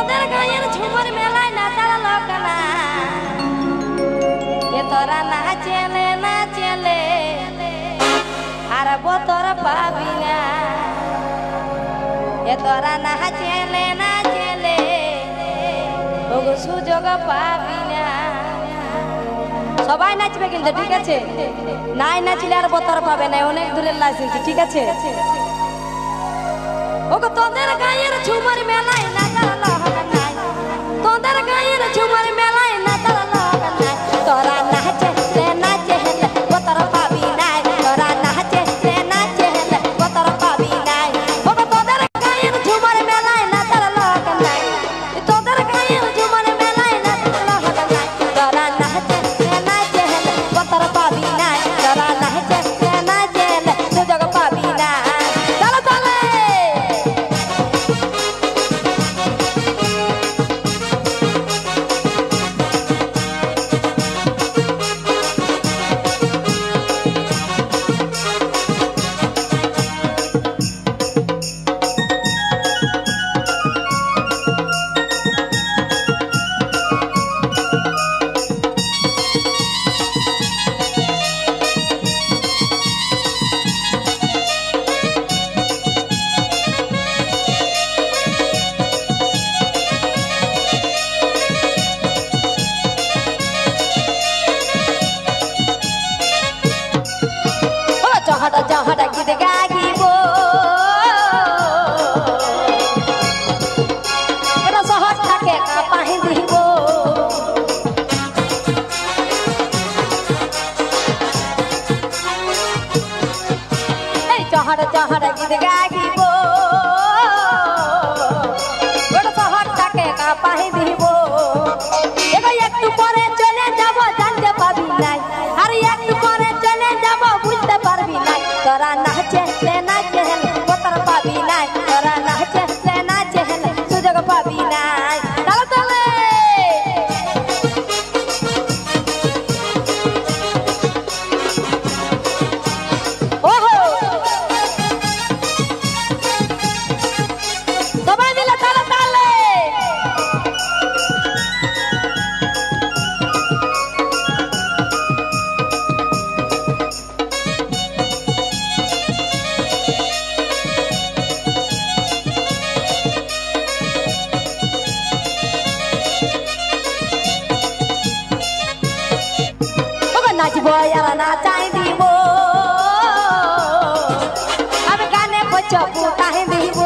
তোদের গায়ের ঝুমর মেলায় নাচার লোক না এ তোরা না চেলে আর বতর পাবি না এ তোরা না চেলে ওগো সুযোগ পাবি না। সবাই নাচবে কিন্তু ঠিক আছে, নাই নাচলে আর বতর পাবে না, অনেক দূরের লাইসেন্স ঠিক আছে। ওগো তোদের গায়ের ঝুমর মেলায় নাচার লোক নাই, তোদের গায়ের ঝুমর মেলায় নাচার লোক নাই, তোরা নাচে বতর পাবি নাই, তোরা নাচে বতর পাবি নাই। ওগো তোদের গায়ের ঝুমর মেলায় নাচার লোক নাই, তোদের গায়ের ঝুমর মেলায় নাচার লোক নাই, তোরা নাচে বতর পাবি নাই, তোরা নাচে সুযোগ পাবি না। চলো চলে জহটা গীত গাইব শহরটাকে পাহি দিব এই জহটা গীত গাইব শহরটাকে পাহি দিব। এবার একটু পরে চলে যাব জানতে পারবি নাই, আর একটু পরে চলে যাব বুঝতে পারবি নাই, তোরা নাচে বতর পাবি নাই, তোরা নাচে সুযোগ পাবি নাই। চলো চলে ওহো সবাই মিলে চলো চলে নাচব আর নাচাই দিব, আমি গানে বচবু কাহি দিব।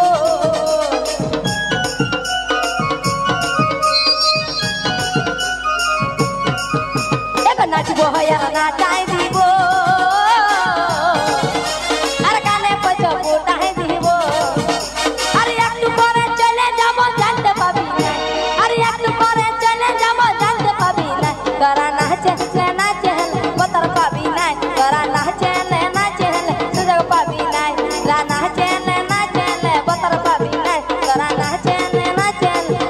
এবার নাচব আর নাচাই দিব, আর গানে বচবু কাহি দিব। আর একটু পরে চলে যাব জানতে পাবি না, আর একটু পরে চলে যাব জানতে পাবি না, তোরা নাচে বতর পাবি নাই, তোরা নাচে সুযোগ পাবি নাই, নাচে বতর পাবি নাই, তোরা নাচে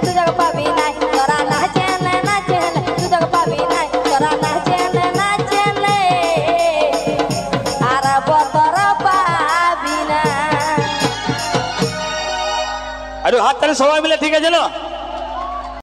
সুযোগ পাবি নাই, তোরা নাচে সুযোগ পাবি নাই, তোরা নাচে আর বতর পাবি না। আরে হাত তালে সবাই মিলে ঠিক আছে না।